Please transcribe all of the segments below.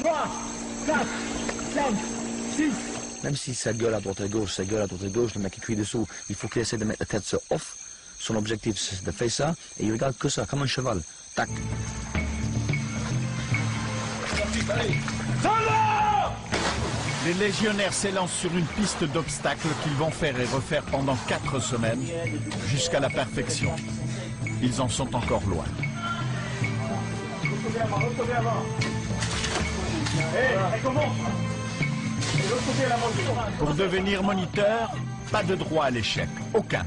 3, 4, 5, 6. Même si ça gueule à droite et à gauche, le mec qui crie dessous, il faut qu'il essaie de mettre la tête sur off. Son objectif, c'est de faire ça, et il regarde que ça, comme un cheval. Tac. Les légionnaires s'élancent sur une piste d'obstacles qu'ils vont faire et refaire pendant 4 semaines, jusqu'à la perfection. Ils en sont encore loin. Pour devenir moniteur, pas de droit à l'échec, aucun.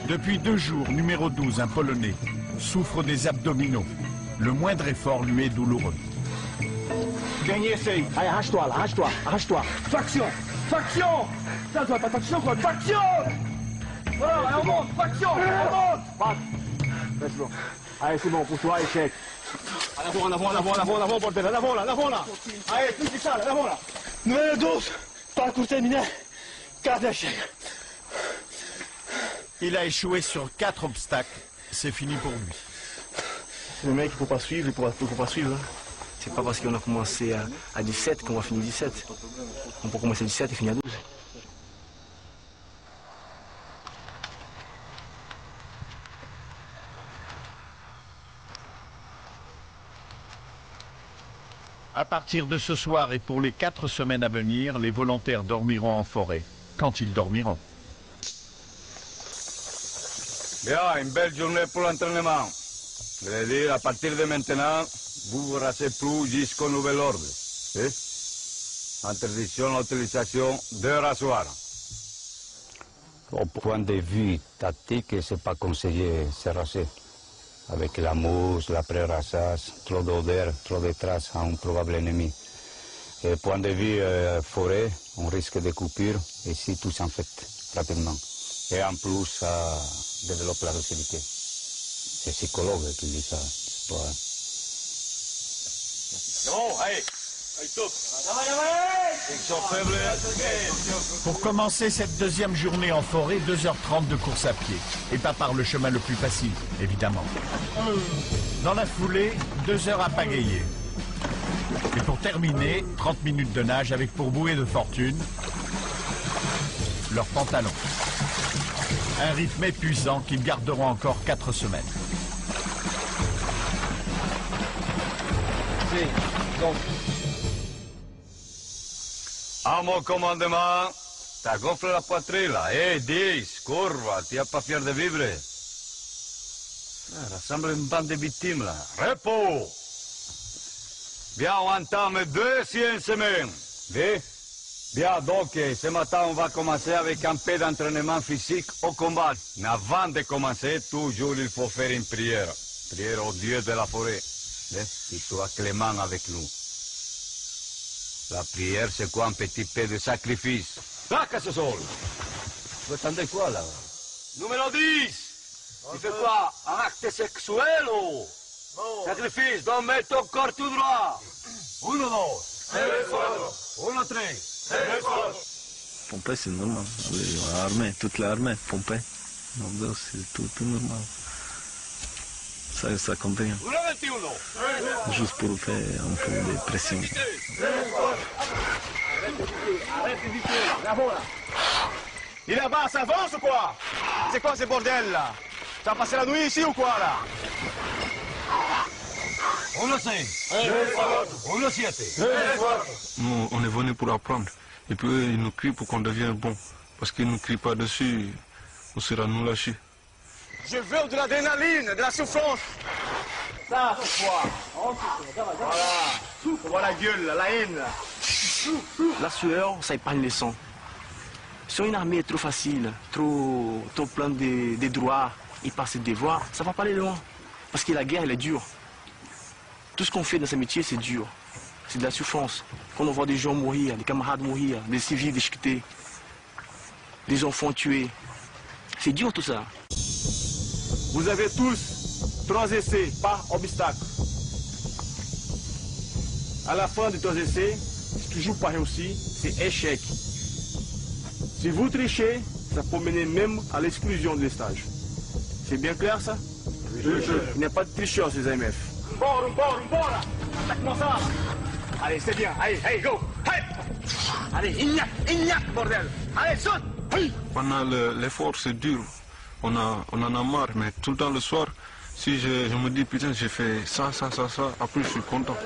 Depuis 2 jours, numéro 12, un Polonais, souffre des abdominaux. Le moindre effort lui est douloureux. Dernier essai. Allez, arrache-toi, là, arrache-toi, arrache-toi. Faction, faction. Ça doit être faction, quoi. Faction. Voilà, allez, on monte, faction, on monte. Laisse-le. Allez, c'est bon, pour toi, échec. En avant, en avant, en avant, en avant, en avant, bordel, en avant, là, en avant, là. Allez, plus que ça, en avant, là. Numéro 12, parcours terminé, 4 échecs. Il a échoué sur 4 obstacles. C'est fini pour lui. Le mec, il ne faut pas suivre, il faut pas suivre. Hein. C'est pas parce qu'on a commencé à 17 qu'on va finir 17. On peut commencer à 17 et finir à 12. À partir de ce soir et pour les 4 semaines à venir, les volontaires dormiront en forêt. Quand ils dormiront. Bien, une belle journée pour l'entraînement. Je veux dire, à partir de maintenant, vous ne rassez plus jusqu'au nouvel ordre. Interdiction l'utilisation de rasoir. Au point de vue tactique, ce n'est pas conseillé de se raser. Avec la mousse, l'après-rassage, trop d'odeur, trop de traces à un probable ennemi. Et point de vue forêt, on risque de coupure et si tout s'infecte rapidement. Et en plus, ça développe la docilité. C'est psychologue qui dit ça. Bon, allez, stop. Ils sont faibles. Pour commencer cette deuxième journée en forêt, 2h30 de course à pied. Et pas par le chemin le plus facile, évidemment. Dans la foulée, 2 heures à pagayer. Et pour terminer, 30 minutes de nage avec pour bouée de fortune leurs pantalons. Un rythme épuisant qu'ils garderont encore 4 semaines. À mon commandement, t'as gonflé la poitrine là. Hé, 10, courbe, tu n'es pas fier de vivre. Rassemble une bande de victimes là. Repos. Bien, on entame 2e semaine. Bien, donc, ce matin, on va commencer avec un peu d'entraînement physique au combat. Mais avant de commencer, toujours, il faut faire une prière. Prière au Dieu de la forêt. Qu'il soit clément avec nous. La prière, c'est quoi? Un petit peu de sacrifice. Plaque ce sol. Vous attendez quoi, là? Numéro 10. Tu fais quoi? Un acte sexuel ou? Sacrifice, donc mets ton corps tout droit. 1, 2, 1, 3. Pomper, c'est normal. L'armée, toute l'armée, pomper. Donc, c'est tout normal. Ça compte rien. Juste pour faire un peu de pression. Il est là-bas, ça avance ou quoi? C'est quoi ce bordel là? Tu vas passer la nuit ici ou quoi là? On le sait. On le sait. Nous, on est venu pour apprendre. Et puis eux, ils nous crient pour qu'on devienne bon. Parce qu'ils ne nous crient pas dessus, on sera nous lâchés. Je veux de l'adrénaline, de la souffrance. Ça, c'est quoi? Voilà. On voit la gueule, la haine. Là. La sueur, ça épargne les sangs. Si une armée est trop facile, trop plein de droits et pas ses devoirs, ça va pas aller loin. Parce que la guerre, elle est dure. Tout ce qu'on fait dans ce métier, c'est dur. C'est de la souffrance. Quand on voit des gens mourir, des camarades mourir, des civils déchiquetés, des enfants tués, c'est dur tout ça. Vous avez tous 3 essais par obstacle. À la fin de 3 essais, c'est toujours pas réussi, c'est échec. Si vous trichez, ça peut mener même à l'exclusion de stage. C'est bien clair ça? Il n'y a pas de tricheurs ces AMF. Bora! Attaque-moi ça! Allez, c'est bien. Allez, go. Allez, ignac, bordel. Allez, saute. Pendant l'effort, c'est dur. On en a marre, mais tout le temps le soir, si je me dis, putain, j'ai fait ça, après je suis content.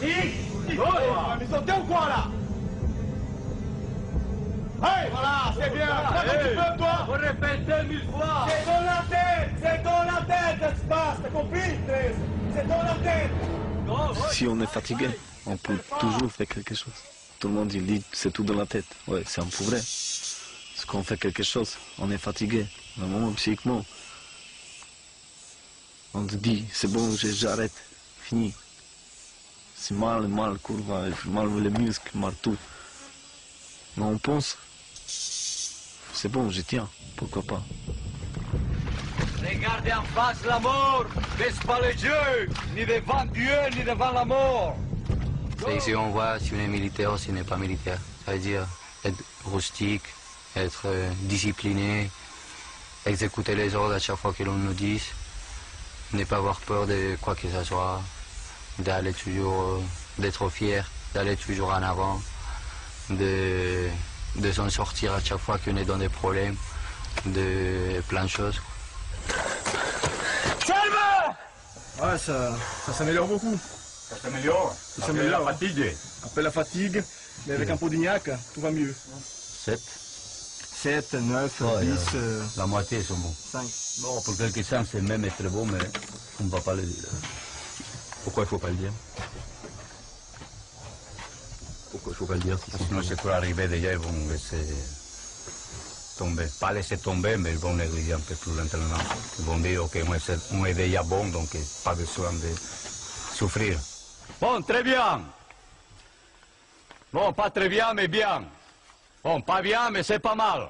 Mais sautez ou quoi, là? Hey, voilà, c'est bien. Fais un petit peu, toi. On répète 2000 fois. C'est dans la tête, ça se passe. T'as compris? C'est dans la tête. Si on est fatigué, on peut toujours faire quelque chose. Tout le monde il dit c'est tout dans la tête. Ouais, c'est un peu vrai. Parce qu'on fait quelque chose, on est fatigué, normalement, psychiquement. On te dit c'est bon, j'arrête, fini. C'est mal, courbe, mal les muscles, mal tout. Mais on pense, c'est bon, je tiens, pourquoi pas. Regardez en face la mort, baisse pas les yeux, ni devant Dieu, ni devant la mort. C'est ici on voit si on est militaire ou si on n'est pas militaire. Ça veut dire être rustique, être discipliné, exécuter les ordres à chaque fois que l'on nous dit, ne pas avoir peur de quoi que ce soit, d'aller toujours, d'être fier, d'aller toujours en avant, de s'en sortir à chaque fois qu'on est dans des problèmes, de plein de choses. Ouais, ça s'améliore beaucoup. Ça s'améliore. Ça s'améliore. La fatigue. Après la fatigue, mais avec un peu d'ignac, tout va mieux. 7, 9, 10... La moitié sont bons. 5. Bon, pour quelques-uns, c'est même très bon, mais on ne va pas le dire. Pourquoi il ne faut pas le dire? Pourquoi il ne faut pas le dire? Sinon, c'est pour arriver déjà, ils vont laisser tomber. Pas laisser tomber, mais ils vont négliger un peu plus l'entraînement. Ils vont dire, ok, on est déjà bon, donc pas besoin de souffrir. Bon, très bien. Bon, pas très bien, mais bien. Bon, pas bien, mais c'est pas mal.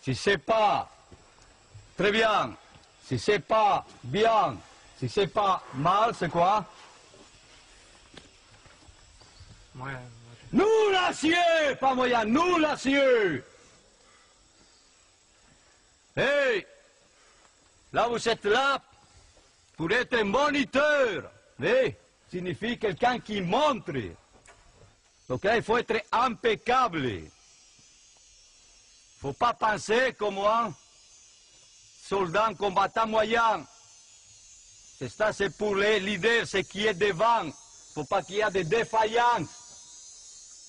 Si c'est pas très bien, si c'est pas bien, si c'est pas mal, c'est quoi? Nous l'acier, pas moyen, nous l'acier. Hey, là vous êtes là pour être moniteur. Mais signifie quelqu'un qui montre. Donc là, il faut être impeccable. Il ne faut pas penser comme un soldat combattant moyen. C'est ça, c'est pour les leaders, ce qui est devant. Il ne faut pas qu'il y ait de défaillances.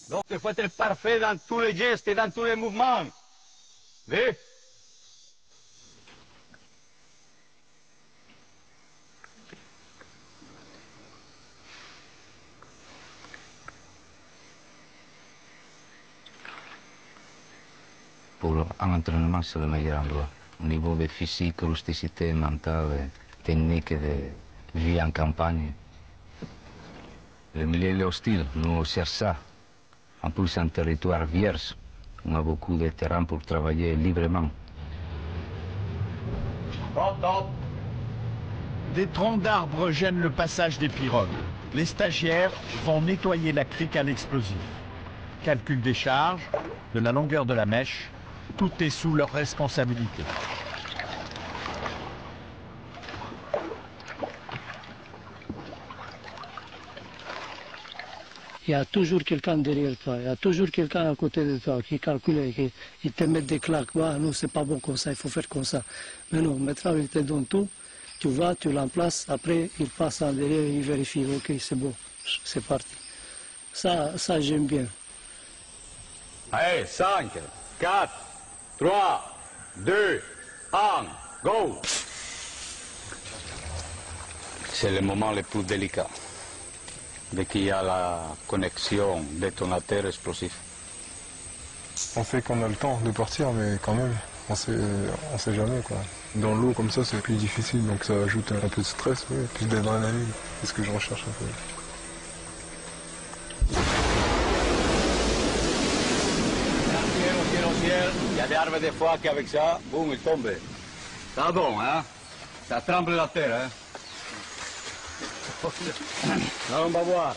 Donc il faut être parfait dans tous les gestes et dans tous les mouvements. Oui. Pour un entraînement, c'est le meilleur endroit. Au niveau de physique, rusticité mentale, technique de vie en campagne. Le milieu est hostile, nous on cherche ça. En plus, un territoire vierge. On a beaucoup de terrain pour travailler librement. Des troncs d'arbres gênent le passage des pirogues. Les stagiaires vont nettoyer la crique à l'explosif. Calcul des charges, de la longueur de la mèche, tout est sous leur responsabilité. Il y a toujours quelqu'un derrière toi, il y a toujours quelqu'un à côté de toi qui calcule, qui te met des claques. Bah, non, c'est pas bon comme ça, il faut faire comme ça. Mais non, maintenant il te donne tout, tu vas, tu l'emplaces, après il passe en derrière, il vérifie, ok, c'est bon, c'est parti. Ça j'aime bien. Allez, 5, 4, 3, 2, 1, go! C'est le moment le plus délicat. Dès qu'il y a la connexion détonateur explosif. On fait qu'on a le temps de partir, mais quand même, on sait jamais, quoi. Dans l'eau comme ça, c'est plus difficile, donc ça ajoute un peu de stress, oui, plus d'adrénaline. C'est ce que je recherche un peu. Il y a des arbres des fois qu'avec ça, boum, ils tombent. Ça bon, hein? Ça tremble la terre, hein? Là, on va voir.